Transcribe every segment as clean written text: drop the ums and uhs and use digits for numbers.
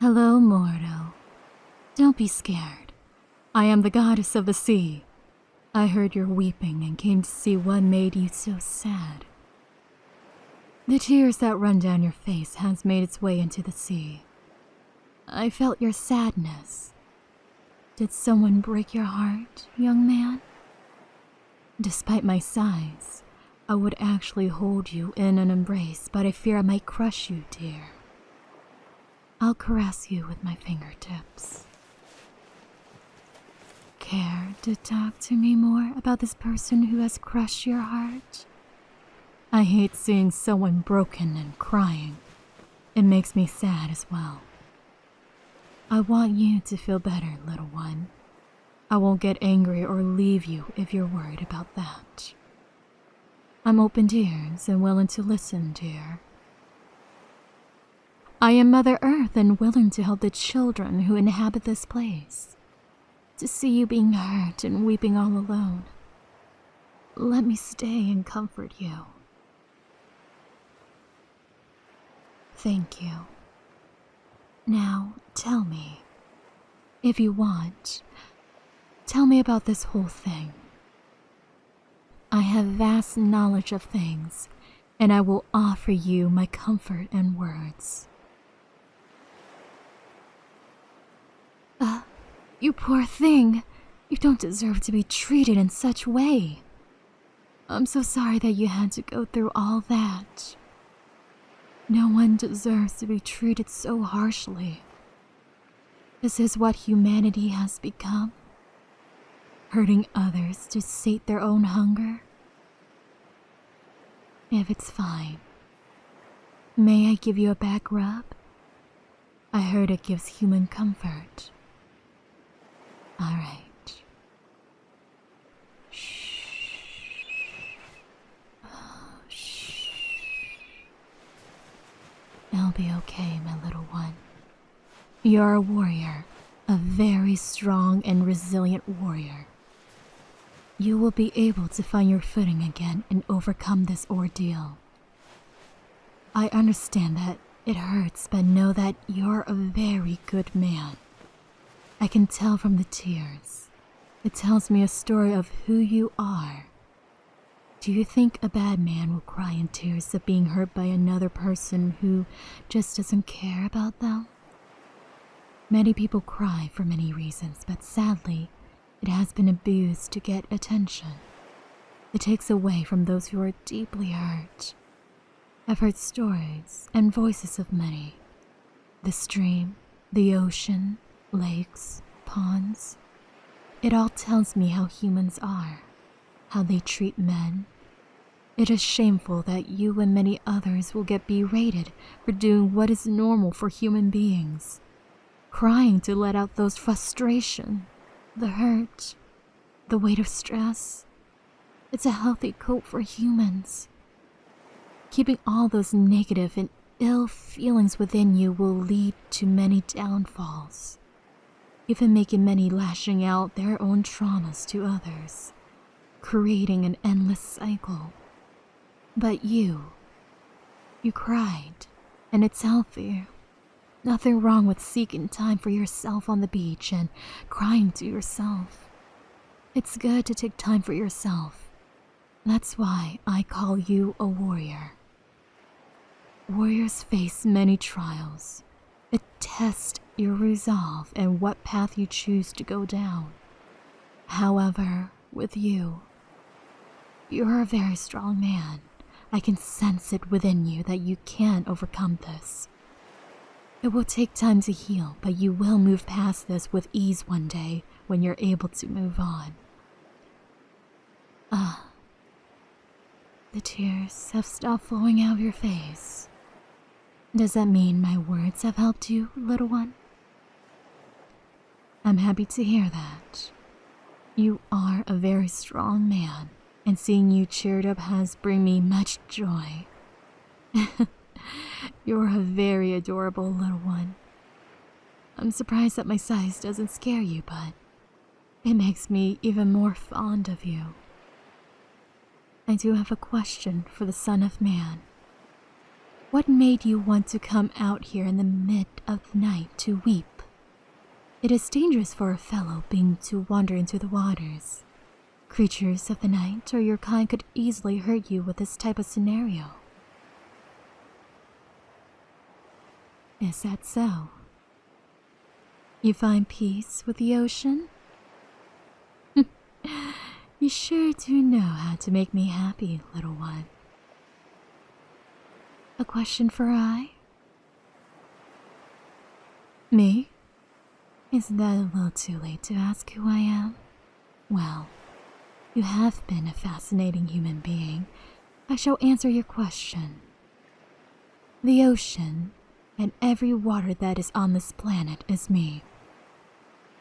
Hello, mortal. Don't be scared. I am the goddess of the sea. I heard your weeping and came to see what made you so sad. The tears that run down your face has made its way into the sea. I felt your sadness. Did someone break your heart, young man? Despite my size, I would actually hold you in an embrace, but I fear I might crush you, dear. I'll caress you with my fingertips. Care to talk to me more about this person who has crushed your heart? I hate seeing someone broken and crying. It makes me sad as well. I want you to feel better, little one. I won't get angry or leave you if you're worried about that. I'm open to ears and willing to listen, dear. I am Mother Earth and willing to help the children who inhabit this place. To see you being hurt and weeping all alone, let me stay and comfort you. Thank you. Now, tell me, if you want, tell me about this whole thing. I have vast knowledge of things, and I will offer you my comfort and words. You poor thing. You don't deserve to be treated in such way. I'm so sorry that you had to go through all that. No one deserves to be treated so harshly. This is what humanity has become. Hurting others to sate their own hunger. If it's fine, may I give you a back rub? I heard it gives human comfort. All right. Shh. Oh, shh. I'll be okay, my little one. You're a warrior, a very strong and resilient warrior. You will be able to find your footing again and overcome this ordeal. I understand that it hurts, but know that you're a very good man. I can tell from the tears. It tells me a story of who you are. Do you think a bad man will cry in tears of being hurt by another person who just doesn't care about them? Many people cry for many reasons, but sadly, it has been abused to get attention. It takes away from those who are deeply hurt. I've heard stories and voices of many. The stream, the ocean, lakes, ponds. It all tells me how humans are, how they treat men. It is shameful that you and many others will get berated for doing what is normal for human beings. Crying to let out those frustration, the hurt, the weight of stress. It's a healthy cope for humans. Keeping all those negative and ill feelings within you will lead to many downfalls, even making many lashing out their own traumas to others, creating an endless cycle. But you cried, and it's healthy. Nothing wrong with seeking time for yourself on the beach and crying to yourself. It's good to take time for yourself. That's why I call you a warrior. Warriors face many trials. It tests your resolve and what path you choose to go down. However, with you, you're a very strong man. I can sense it within you that you can overcome this. It will take time to heal, but you will move past this with ease one day when you're able to move on. The tears have stopped flowing out of your face. Does that mean my words have helped you, little one? I'm happy to hear that. You are a very strong man, and seeing you cheered up has brought me much joy. You're a very adorable little one. I'm surprised that my size doesn't scare you, but it makes me even more fond of you. I do have a question for the Son of Man. What made you want to come out here in the mid of the night to weep? It is dangerous for a fellow being to wander into the waters. Creatures of the night or your kind could easily hurt you with this type of scenario. Is that so? You find peace with the ocean? You sure do know how to make me happy, little one. A question for I? Me? Isn't that a little too late to ask who I am? Well, you have been a fascinating human being. I shall answer your question. The ocean and every water that is on this planet is me.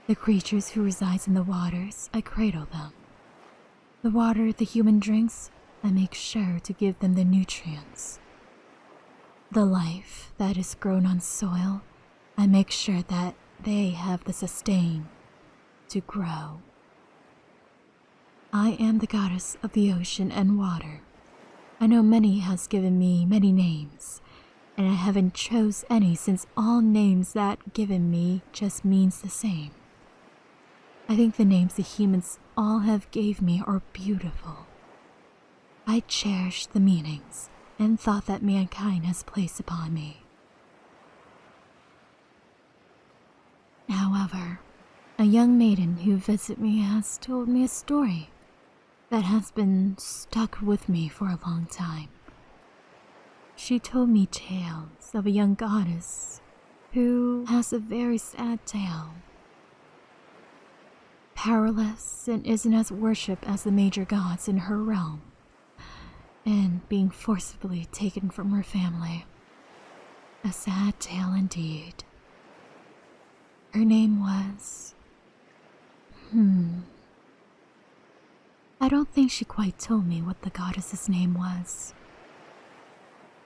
The creatures who reside in the waters, I cradle them. The water the human drinks, I make sure to give them the nutrients. The life that is grown on soil, I make sure that they have the sustain to grow. I am the goddess of the ocean and water. I know many has given me many names, and I haven't chose any since all names that given me just means the same. I think the names the humans all have gave me are beautiful. I cherish the meanings and thought that mankind has placed upon me. However, a young maiden who visited me has told me a story that has been stuck with me for a long time. She told me tales of a young goddess who has a very sad tale. Powerless and isn't as worshipped as the major gods in her realm, and being forcibly taken from her family. A sad tale indeed. Her name was... I don't think she quite told me what the goddess's name was.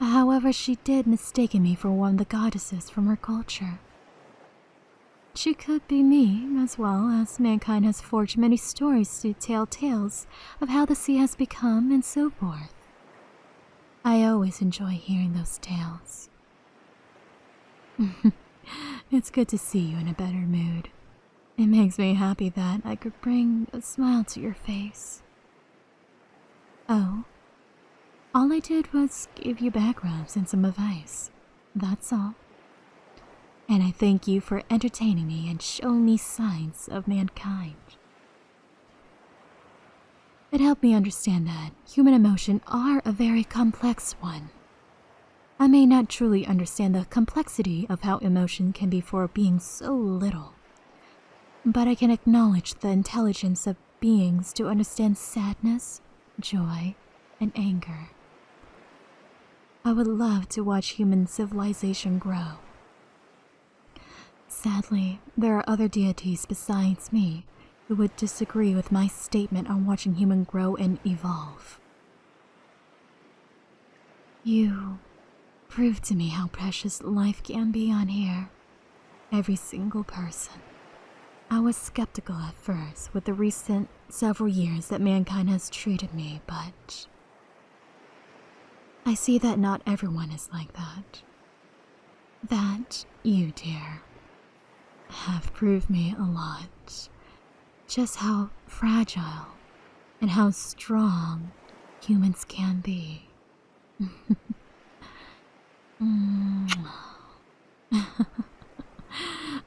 However, she did mistake me for one of the goddesses from her culture. She could be me, as well as mankind has forged many stories to tell tales of how the sea has become and so forth. I always enjoy hearing those tales. It's good to see you in a better mood. It makes me happy that I could bring a smile to your face. Oh, all I did was give you backgrounds and some advice. That's all. And I thank you for entertaining me and showing me signs of mankind. It helped me understand that human emotions are a very complex one. I may not truly understand the complexity of how emotion can be for being so little, but I can acknowledge the intelligence of beings to understand sadness, joy, and anger. I would love to watch human civilization grow. Sadly, there are other deities besides me who would disagree with my statement on watching human grow and evolve. You proved to me how precious life can be on here. Every single person. I was skeptical at first with the recent several years that mankind has treated me, but I see that not everyone is like that. That you, dear, have proved me a lot. Just how fragile and how strong humans can be.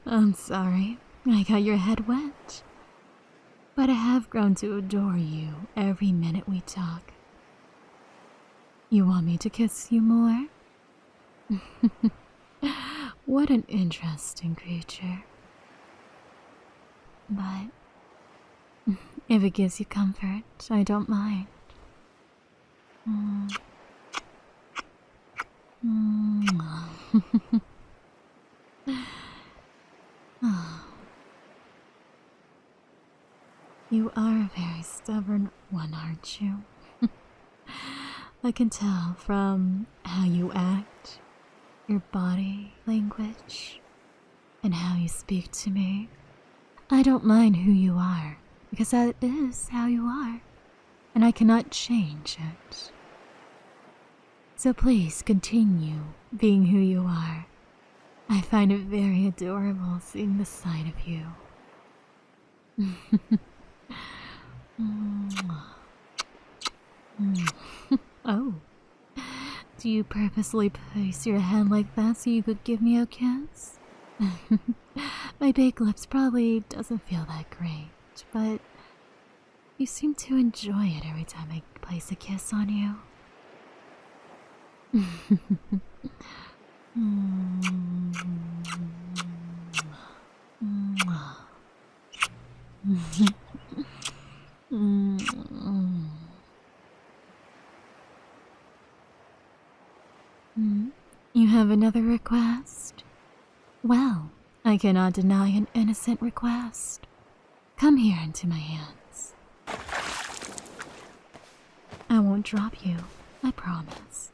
I'm sorry, I got your head wet. But I have grown to adore you every minute we talk. You want me to kiss you more? What an interesting creature. But if it gives you comfort, I don't mind. You are a very stubborn one, aren't you? I can tell from how you act, your body language, and how you speak to me. I don't mind who you are, because that is how you are, and I cannot change it. So please continue being who you are. I find it very adorable seeing the side of you. Oh, do you purposely place your hand like that so you could give me a kiss? My baked lips probably doesn't feel that great, but you seem to enjoy it every time I place a kiss on you. You have another request? Well, I cannot deny an innocent request. Come here into my hands. I won't drop you, I promise.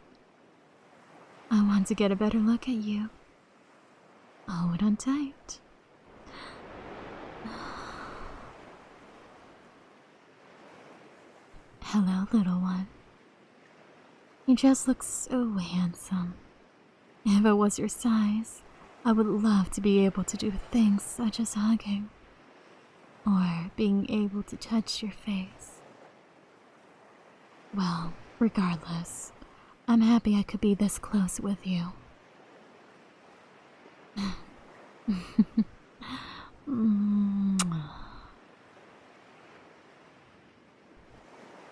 I want to get a better look at you. Hold on tight. Hello, little one. You just look so handsome. If I was your size, I would love to be able to do things such as hugging, or being able to touch your face. Well, regardless, I'm happy I could be this close with you.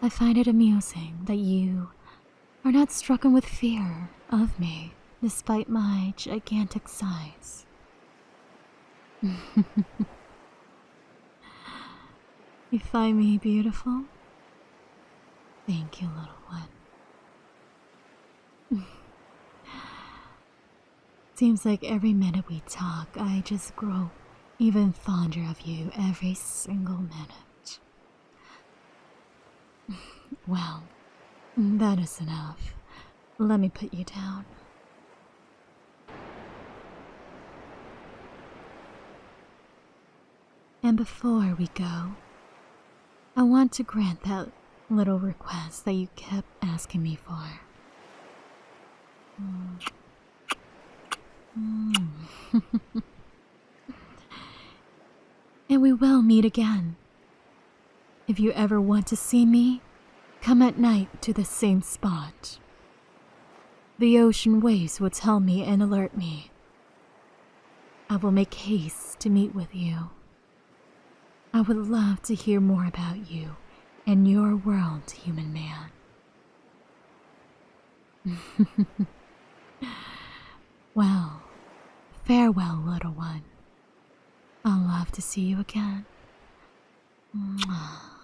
I find it amusing that you are not stricken with fear of me despite my gigantic size. You find me beautiful? Thank you, little one. Seems like every minute we talk, I just grow even fonder of you every single minute. Well, that is enough. Let me put you down. And before we go, I want to grant that little request that you kept asking me for. And we will meet again. If you ever want to see me, come at night to the same spot. The ocean waves will tell me and alert me. I will make haste to meet with you. I would love to hear more about you and your world, human man. Well, farewell, little one. I'll love to see you again. Mwah.